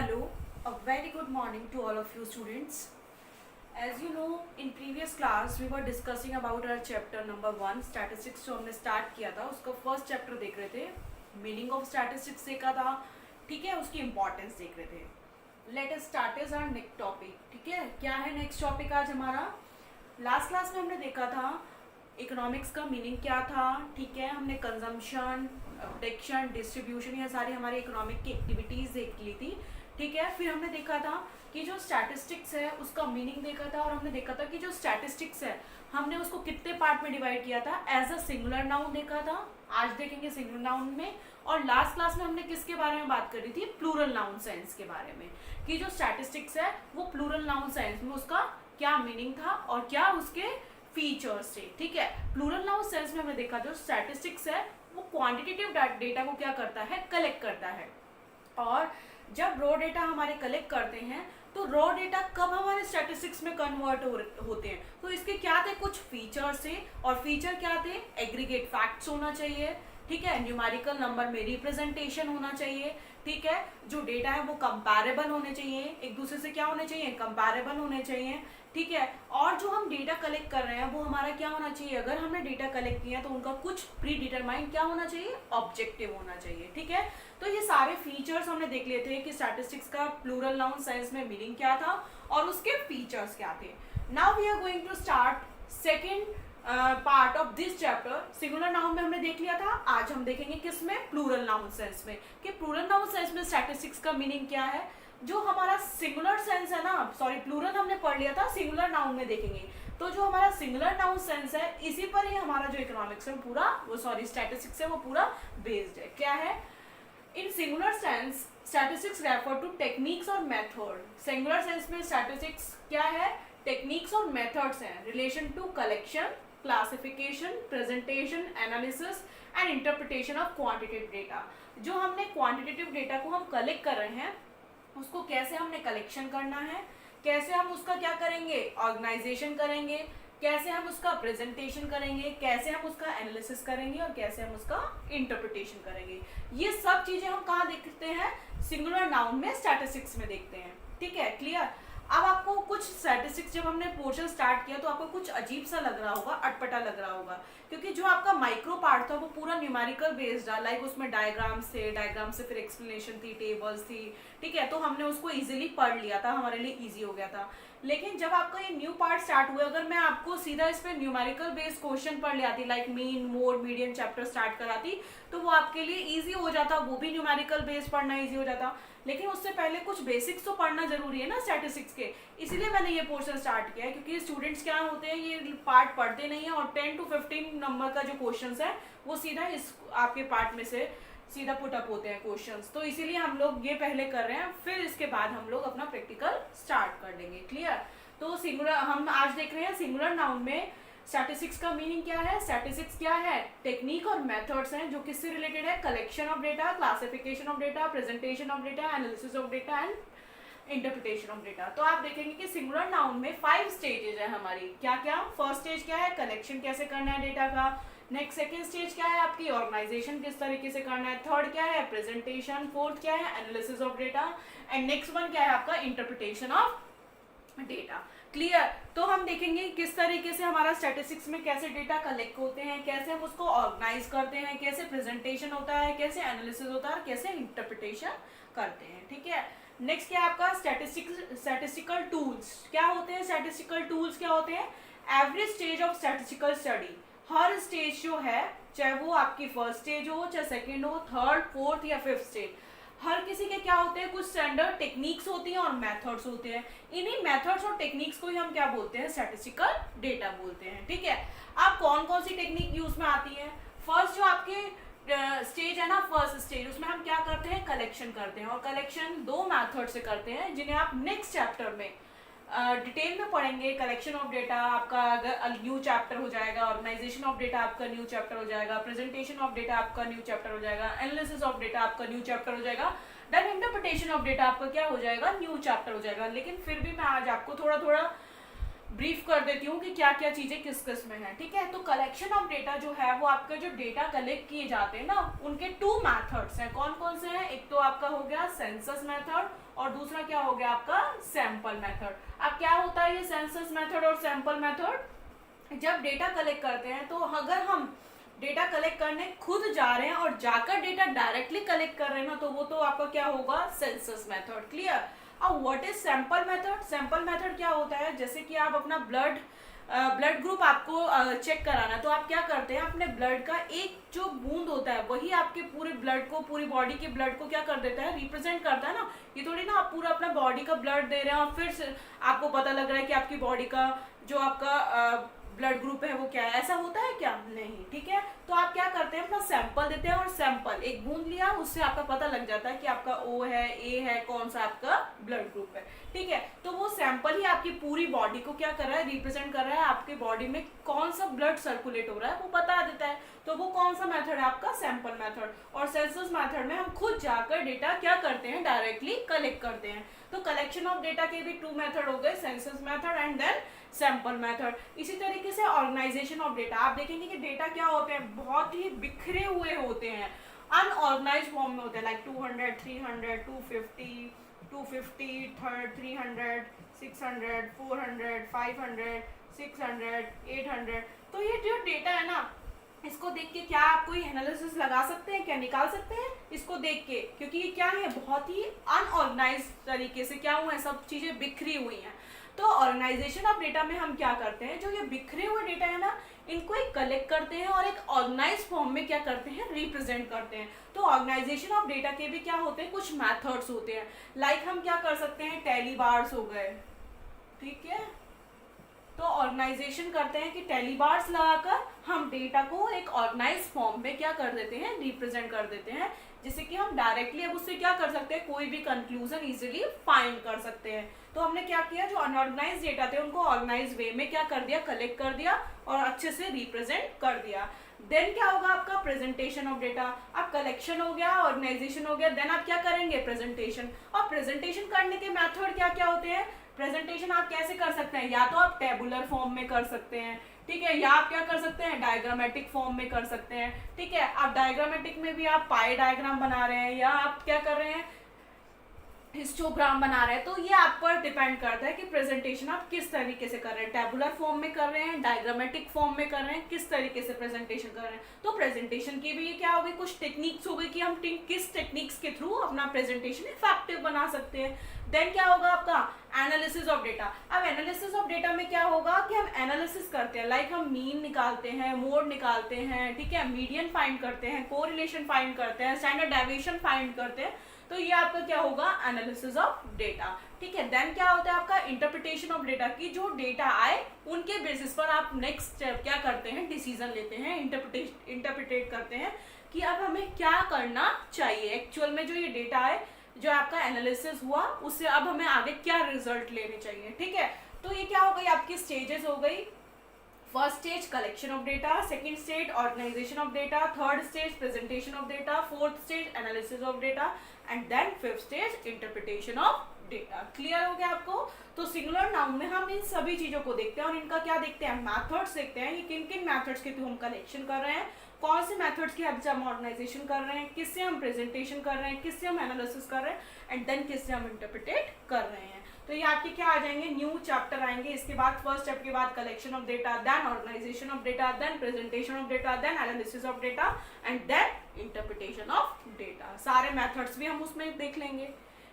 Hello, a very good morning to all of you students. As you know, in previous class we were discussing about our chapter number 1 statistics जो हमने start किया था उसका first chapter देख रहे थे, meaning of statistics देखा था, ठीक है, उसकी importance देख रहे थे. Let us start as our next topic, ठीक है. क्या है next topic आज हमारा? Last class में हमने देखा था इकोनॉमिक्स का मीनिंग क्या था, ठीक है. हमने कंजम्पशन, प्रोडक्शन, डिस्ट्रीब्यूशन, ये सारी हमारी इकोनॉमिक की एक्टिविटीज़ देख ली थी, ठीक है. फिर हमने देखा था कि जो स्टैटिस्टिक्स है उसका मीनिंग देखा था, और हमने देखा था कि जो स्टैटिस्टिक्स है हमने उसको कितने पार्ट में डिवाइड किया था. एज अ सिंगुलर नाउन देखा था, आज देखेंगे सिंगुलर नाउन में. और लास्ट क्लास में हमने किसके बारे में बात करी थी? प्लूरल नाउन सेंस के बारे में, कि जो स्टैटिस्टिक्स है वो प्लूरल नाउन सेंस में उसका क्या मीनिंग था और क्या उसके फीचर्स थे, ठीक है. प्लूरल नाउन सेंस में हमने देखा जो स्टैटिस्टिक्स है वो क्वांटिटेटिव डेटा को क्या करता है? कलेक्ट करता है. और जब रॉ डेटा हमारे कलेक्ट करते हैं तो रॉ डेटा कब हमारे स्टैटिस्टिक्स में कन्वर्ट होते हैं, तो इसके क्या थे? कुछ फीचर्स थे, और फीचर क्या थे? एग्रीगेट फैक्ट्स होना चाहिए, ठीक है. न्यूमेरिकल नंबर में रिप्रेजेंटेशन होना चाहिए, ठीक है. जो डेटा है वो कंपैरेबल होने चाहिए, एक दूसरे से क्या होने चाहिए? कंपैरेबल होने चाहिए, ठीक है. और जो हम डेटा कलेक्ट कर रहे हैं वो हमारा क्या होना चाहिए? अगर हमने डेटा कलेक्ट किया तो उनका कुछ प्री डिटरमाइंड क्या होना चाहिए? ऑब्जेक्टिव होना चाहिए, ठीक है. तो ये सारे फीचर्स हमने देख लिए थे कि स्टैटिस्टिक्स का प्लूरल नाउन सेंस में मीनिंग क्या था और उसके फीचर्स क्या थे. Now we are going to start second part of this chapter. Singular noun में हमने देख लिया था, आज हम देखेंगे किसमें? प्लूरल नाउन सेंस में, कि प्लूरल नाउन सेंस में स्टैटिस्टिक्स का मीनिंग क्या है. जो हमारा सिंगुलर सेंस है ना, सॉरी प्लूरल हमने पढ़ लिया था, सिंगुलर नाउन में देखेंगे. तो जो हमारा सिंगुलर नाउन सेंस है इसी पर ही हमारा जो इकोनॉमिक्स है पूरा, वो सॉरी स्टैटिस्टिक्स है वो पूरा बेस्ड है. क्या है? In singular sense statistics refer to techniques और मेथड. सिंगुलर सेंस में स्टैटिस्टिक्स क्या है? टेक्निक्स और मेथड्स हैं relation to collection, classification, presentation, analysis and interpretation of quantitative data. जो हमने क्वांटिटेटिव डेटा को हम कलेक्ट कर रहे हैं उसको कैसे हमने कलेक्शन करना है, कैसे हम उसका क्या करेंगे? ऑर्गेनाइजेशन करेंगे, कैसे हम उसका प्रेजेंटेशन करेंगे, कैसे हम उसका एनालिसिस करेंगे और कैसे हम उसका इंटरप्रिटेशन करेंगे. ये सब चीजें हम कहाँ देखते हैं? सिंगुलर नाउन में, स्टैटिस्टिक्स में देखते हैं, ठीक है. क्लियर. अब आपको कुछ स्टैटिस्टिक्स जब हमने पोर्शन स्टार्ट किया तो आपको कुछ अजीब सा लग रहा होगा, अटपटा लग रहा होगा, क्योंकि जो आपका माइक्रो पार्ट था वो पूरा न्यूमेरिकल बेस्ड था. लाइक उसमें डायग्राम्स थे, डायग्राम से फिर एक्सप्लेनेशन थी, टेबल्स थी, ठीक है. तो हमने उसको इजीली पढ़ लिया था, हमारे लिए इजी हो गया था. लेकिन जब आपका ये न्यू पार्ट स्टार्ट हुआ, अगर मैं आपको सीधा इस पर न्यूमेरिकल बेस्ड क्वेश्चन पढ़ ले आती, like mean, mode, median chapter start कराती, तो वो आपके लिए इजी हो जाता, वो भी न्यूमेरिकल बेस्ड पढ़ना इजी हो जाता. लेकिन उससे पहले कुछ बेसिक्स तो पढ़ना जरूरी है ना स्टैटिस्टिक्स के, इसीलिए मैंने ये पोर्शन स्टार्ट किया है. क्योंकि स्टूडेंट्स क्या होते हैं, ये पार्ट पढ़ते नहीं है, और 10 to 15 नंबर का जो क्वेश्चन है वो सीधा इस आपके पार्ट में से सीधा पुटअप होते हैं क्वेश्चंस. तो इसीलिए हम लोग ये पहले कर रहे हैं, फिर इसके बाद हम लोग अपना प्रैक्टिकल स्टार्ट कर लेंगे. क्लियर. तो सिंगुलर हम आज देख रहे हैं सिंगुलर नाउन में स्टैटिस्टिक्स का मीनिंग क्या है. स्टैटिस्टिक्स क्या है? टेक्निक और मेथड्स हैं जो किससे रिलेटेड है? Collection of data, classification of data, presentation of data, analysis of data and interpretation of data. तो आप देखेंगे कि सिंगुलर नाउन में 5 स्टेजेस है हमारी. क्या क्या? फर्स्ट स्टेज क्या है? कलेक्शन कैसे करना है डेटा का. नेक्स्ट सेकेंड स्टेज क्या है आपकी? ऑर्गेनाइजेशन किस तरीके से करना है. थर्ड क्या है? प्रेजेंटेशन. फोर्थ क्या है? Analysis of data. And next one क्या है आपका? Interpretation of data. क्लियर. तो हम देखेंगे किस तरीके से हमारा स्टैटिस्टिक्स में कैसे डेटा कलेक्ट होते हैं, कैसे हम उसको ऑर्गेनाइज करते हैं, कैसे प्रेजेंटेशन होता है, कैसे एनालिसिस होता है और कैसे इंटरप्रिटेशन करते हैं, ठीक है. नेक्स्ट क्या है आपका? Statistical tools. क्या होते हैं स्टैटिस्टिकल टूल्स? क्या होते हैं? Every stage of statistical study. Her stage जो है, चाहे वो आपकी फर्स्ट स्टेज हो, चाहे सेकेंड हो, थर्ड, फोर्थ या फिफ्थ स्टेज, हर किसी के क्या होते हैं? कुछ स्टैंडर्ड टेक्निक्स होती हैं और मेथड्स होते हैं. इन्हीं मेथड्स और टेक्निक्स को ही हम क्या बोलते हैं? स्टैटिस्टिकल डेटा बोलते हैं, ठीक है. अब कौन कौन सी टेक्निक यूज में आती है? फर्स्ट जो आपके स्टेज है ना, फर्स्ट स्टेज, उसमें हम क्या करते हैं? कलेक्शन करते हैं. और कलेक्शन 2 मेथड से करते हैं जिन्हें आप नेक्स्ट चैप्टर में डिटेल में पढ़ेंगे. कलेक्शन ऑफ डेटा आपका अगर न्यू चैप्टर हो जाएगा, ऑर्गेनाइजेशन ऑफ डेटा आपका न्यू चैप्टर हो जाएगा, प्रेजेंटेशन ऑफ डेटा आपका न्यू चैप्टर हो जाएगा, एनालिसिस ऑफ डेटा आपका न्यू चैप्टर हो जाएगा, देन इंटरप्रिटेशन ऑफ डेटा आपका क्या हो जाएगा? न्यू चैप्टर हो जाएगा. लेकिन फिर भी मैं आज आपको थोड़ा थोड़ा ब्रीफ कर देती हूँ कि क्या क्या चीज़ें किस किस में है, ठीक है। तो कलेक्शन ऑफ डेटा जो है वो आपके जो डेटा कलेक्ट किए जाते हैं ना, उनके 2 मेथड्स हैं। कौन कौन से हैं? एक तो आपका हो गया सेंसस मेथड और दूसरा क्या हो गया आपका सैंपल मेथड। अब क्या होता है ये सेंसस मेथड और सैंपल मेथड? जब डेटा कलेक्ट करते हैं तो अगर हम डेटा कलेक्ट करने खुद जा रहे हैं और जाकर डेटा डायरेक्टली कलेक्ट कर रहे हैं ना, तो वो तो आपका क्या होगा? Census method. क्लियर? अब what is sample method? Sample method क्या होता है? जैसे कि आप अपना ब्लड ग्रुप आपको चेक कराना, तो आप क्या करते हैं, अपने ब्लड का एक जो बूंद होता है वही आपके पूरे ब्लड को, पूरी बॉडी के ब्लड को क्या कर देता है? रिप्रेजेंट करता है ना। ये थोड़ी ना आप पूरा अपना बॉडी का ब्लड दे रहे हैं और फिर से आपको पता लग रहा है कि आपकी बॉडी का जो आपका ब्लड ग्रुप है वो क्या है। ऐसा होता है क्या? नहीं, ठीक है। तो आप क्या करते हैं, अपना सैंपल देते हैं और सैंपल एक बूंद लिया, उससे आपका पता लग जाता है कि आपका ओ है, ए है, कौन सा आपका ब्लड ग्रुप है, ठीक है। तो वो सैंपल ही आपकी पूरी बॉडी को क्या कर रहा है? रिप्रेजेंट कर रहा है, आपकी बॉडी में कौन सा ब्लड सर्कुलेट हो रहा है वो बता देता है। तो वो कौन सा मेथड है? आपका सैंपल मेथड। और सेंसस मेथड में हम खुद जाकर डेटा क्या करते हैं? डायरेक्टली कलेक्ट करते हैं। तो कलेक्शन ऑफ डेटा के भी 2 मेथड हो गए, census method and then sample method. इसी तरीके से ऑर्गेनाइजेशन ऑफ डेटा, आप देखेंगे कि डेटा क्या होते हैं? बहुत ही बिखरे हुए होते हैं, अनऑर्गेनाइज फॉर्म में होते हैं, लाइक 200, 300, 250, 300, 600, 400, 500, 600, 800। तो ये जो डेटा है ना, इसको देख के क्या आप कोई एनालिसिस लगा सकते हैं? क्या निकाल सकते हैं इसको देख के? क्योंकि ये क्या है, बहुत ही अनऑर्गेनाइज तरीके से क्या हुआ है, सब चीज़ें बिखरी हुई हैं। तो ऑर्गेनाइजेशन ऑफ डेटा में हम क्या करते हैं, जो ये बिखरे हुए डेटा है ना, इनको एक कलेक्ट करते हैं और एक ऑर्गेनाइज फॉर्म में क्या करते हैं? रिप्रेजेंट करते हैं। तो ऑर्गेनाइजेशन ऑफ डेटा के भी क्या होते हैं? कुछ मेथड्स होते हैं। लाइक हम क्या कर सकते हैं? टैली बार्स हो गए, ठीक है। तो ऑर्गेनाइजेशन करते हैं कि टैली बार्स लगाकर हम डेटा को एक ऑर्गेनाइज फॉर्म में क्या कर देते हैं? रिप्रेजेंट कर देते हैं, जिससे कि हम डायरेक्टली अब उससे क्या कर सकते हैं? कोई भी कंक्लूजन इजीली फाइंड कर सकते हैं। तो हमने क्या किया, जो अनऑर्गेनाइज डेटा थे उनको ऑर्गेनाइज वे में क्या कर दिया? कलेक्ट कर दिया और अच्छे से रिप्रेजेंट कर दिया। देन क्या होगा आपका? Presentation of data. अब कलेक्शन हो गया, ऑर्गेनाइजेशन हो गया, देन आप क्या करेंगे? प्रेजेंटेशन। और प्रेजेंटेशन करने के मेथड क्या क्या होते हैं? प्रेजेंटेशन आप कैसे कर सकते हैं? या तो आप टेबुलर फॉर्म में कर सकते हैं, ठीक है, या आप क्या कर सकते हैं? डायग्रामेटिक फॉर्म में कर सकते हैं, ठीक है। आप डायग्रामेटिक में भी आप पाई डायग्राम बना रहे हैं, या आप क्या कर रहे हैं? हिस्टोग्राम बना रहे हैं। तो ये आप पर डिपेंड करता है कि प्रेजेंटेशन आप किस तरीके से कर रहे हैं, टेबुलर फॉर्म में कर रहे हैं, डायग्रामेटिक फॉर्म में कर रहे हैं, किस तरीके से प्रेजेंटेशन कर रहे हैं। तो प्रेजेंटेशन की भी ये क्या हो गई? कुछ टेक्निक्स हो गई कि हम किस टेक्निक्स के थ्रू अपना प्रेजेंटेशन इफेक्टिव बना सकते हैं। देन क्या होगा आपका? Analysis of data. अब एनालिसिस ऑफ डेटा में क्या होगा कि हम एनालिसिस करते हैं, लाइक हम मीन निकालते हैं, मोड निकालते हैं, ठीक है, मीडियन फाइंड करते हैं, कोरिलेशन फाइंड करते हैं, स्टैंडर्ड डेविएशन फाइंड करते हैं। तो ये आपका क्या होगा? एनालिसिस ऑफ डेटा, ठीक है। देन क्या होता है आपका? इंटरप्रिटेशन ऑफ डेटा, की जो डेटा आए उनके बेसिस पर आप नेक्स्ट स्टेप क्या करते हैं? डिसीजन लेते हैं, इंटरप्रिटेट करते हैं कि अब हमें क्या करना चाहिए। एक्चुअल में जो ये डेटा है, जो आपका एनालिसिस हुआ, उससे अब हमें आगे क्या रिजल्ट लेने चाहिए, ठीक है। तो ये क्या हो गई? आपकी स्टेजेस हो गई। First stage collection of data, second stage organisation of data, third stage presentation of data, fourth stage analysis of data and then fifth stage interpretation of data. Clear हो गया आपको? तो सिंगुलर नाउन में हम इन सभी चीजों को देखते हैं और इनका क्या देखते हैं? मेथड्स देखते हैं। ये किन किन मेथड्स के थ्रू हम कलेक्शन कर रहे हैं, कौन से मेथड्स की हेल्प से हम ऑर्गेनाइजेशन कर रहे हैं, किससे हम प्रेजेंटेशन कर रहे हैं, किससे हम एनालिसिस कर रहे हैं एंड देन किससे हम इंटरप्रिटेट कर रहे हैं। तो ये आपके क्या आ जाएंगे? न्यू चैप्टर आएंगे। इसके बाद फर्स्ट स्टेप के बाद collection of data, then organisation of data, then presentation of data, then analysis of data and then interpretation of data. सारे मेथड्स भी हम उसमें देख लेंगे।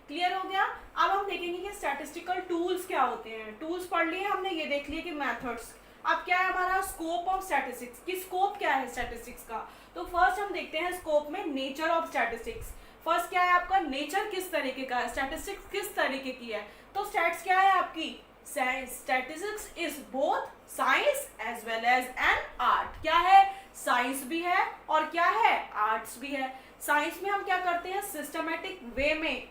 क्लियर हो गया? अब हम देखेंगे कि स्टैटिस्टिकल टूल्स क्या होते हैं। टूल्स पढ़ लिए हमने, ये देख लिए कि मेथड्स। अब क्या है हमारा? स्कोप ऑफ स्टैटिस्टिक्स की स्कोप क्या है स्टैटिस्टिक्स का? तो फर्स्ट हम देखते हैं स्कोप में नेचर ऑफ स्टैटिस्टिक्स। फर्स्ट क्या है आपका? नेचर किस तरीके का है, स्टैटिस्टिक्स किस तरीके की है। तो स्टैट्स क्या है आपकी? Statistics is both science as well as an art. क्या है? साइंस भी है और क्या है? आर्ट्स भी है। साइंस में हम क्या करते हैं? सिस्टमेटिक वे में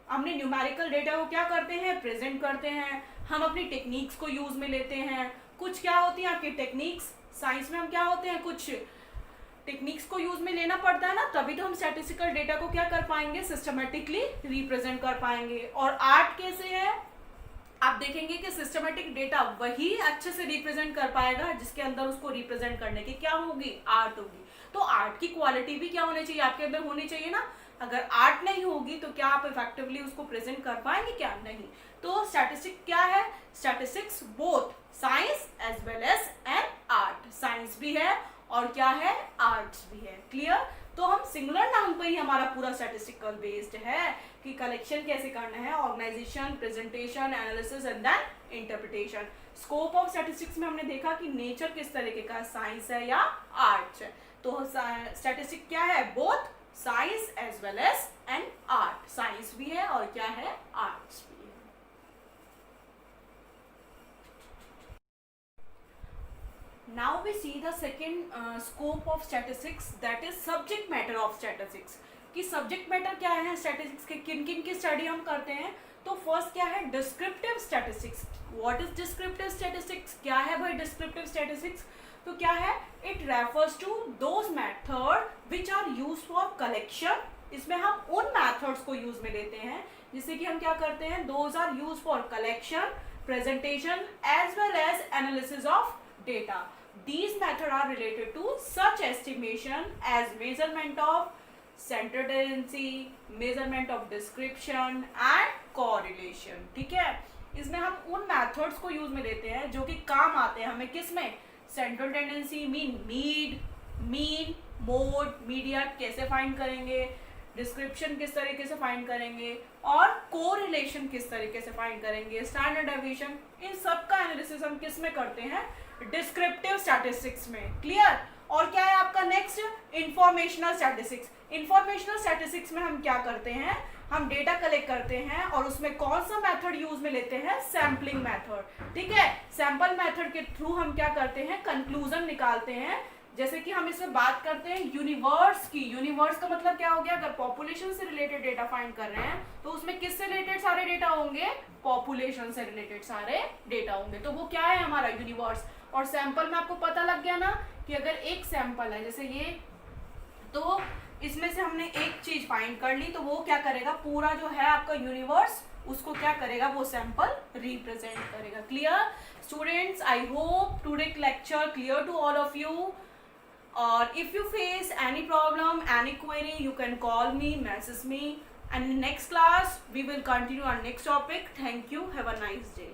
हमने न्यूमेरिकल डेटा को क्या करते हैं? प्रेजेंट करते हैं। हम अपनी टेक्निक्स को यूज में लेते हैं। कुछ क्या होती है आपकी टेक्निक्स? साइंस में हम क्या होते हैं? कुछ टेक्निक्स को यूज में लेना पड़ता है ना, तभी तो हम स्टैटिस्टिकल डेटा को क्या कर पाएंगे? सिस्टमेटिकली रिप्रेजेंट कर पाएंगे। और आर्ट कैसे है? आप देखेंगे कि सिस्टमेटिक डेटा वही अच्छे से रिप्रेजेंट कर पाएगा जिसके अंदर उसको रिप्रेजेंट करने की क्या होगी, आर्ट होगी। तो आर्ट की क्वालिटी भी क्या होनी चाहिए, आपके अंदर होनी चाहिए ना। अगर आर्ट नहीं होगी तो क्या आप इफेक्टिवली उसको प्रेजेंट कर पाएंगे, क्या नहीं। तो स्टैटिस्टिक्स क्या है, statistics both science as well as an art, science भी है और क्या है, आर्ट्स भी है। क्लियर। तो हम सिंगुलर नाउन पे ही हमारा पूरा स्टैटिस्टिकल बेस्ड है कि कलेक्शन कैसे करना है, organisation, presentation, analysis and then interpretation. Scope of statistics में हमने देखा कि नेचर किस तरीके का, साइंस है या आर्ट्स है। तो स्टैटिस्टिक क्या है, both science as well as an art, science भी है और क्या है, आर्ट्स भी है। Now we see the second scope of statistics, that is subject matter of statistics। कि सब्जेक्ट मैटर क्या है स्टैटिस्टिक्स के, किन किन की स्टडी हम करते हैं। तो फर्स्ट क्या है, descriptive statistics. What is descriptive statistics, क्या है भाई डिस्क्रिप्टिव स्टैटिस्टिक्स। तो क्या है, it refers to those method which are use for collection. इसमें हम उन मेथड्स को यूज में लेते हैं जिससे कि हम क्या करते हैं, those are use for collection, presentation as well as analysis of data. These methods are related to such estimation as measurement of center tendency, measurement of description and correlation। ठीक है, इसमें हम उन मेथड्स को यूज में लेते हैं जो कि काम आते हैं हमें किस में, central tendency mean, mode, median कैसे फाइंड करेंगे, डिस्क्रिप्शन किस तरीके से फाइंड करेंगे और कोरिलेशन किस तरीके से फाइंड करेंगे, स्टैंडर्ड डेविएशन, इन सब का एनालिसिस हम किस में करते हैं, डिस्क्रिप्टिव स्टैटिस्टिक्स में। क्लियर। और क्या है आपका next, informational statistics. Informational statistics में हम क्या करते हैं, हम डेटा कलेक्ट करते हैं और उसमें कौन सा मेथड यूज में लेते हैं, सैम्पलिंग मेथड। ठीक है, सैंपल मेथड के थ्रू हम क्या करते हैं, कंक्लूजन निकालते हैं। जैसे कि हम इसमें बात करते हैं यूनिवर्स की। यूनिवर्स का मतलब क्या हो गया, अगर पॉपुलेशन से रिलेटेड डेटा फाइंड कर रहे हैं तो उसमें किससे रिलेटेड सारे डेटा होंगे, पॉपुलेशन से रिलेटेड सारे डेटा होंगे। तो वो क्या है हमारा यूनिवर्स। और सैंपल में आपको पता लग गया ना कि अगर एक सैंपल है जैसे ये, तो इसमें से हमने एक चीज फाइंड कर ली तो वो क्या करेगा, पूरा जो है आपका यूनिवर्स उसको क्या करेगा, वो सैंपल रिप्रेजेंट करेगा। Clear students, I hope today lecture clear to all of you. Or if you face any problem, any query, you can call me, message me, and in next class we will continue our next topic. Thank you. Have a nice day.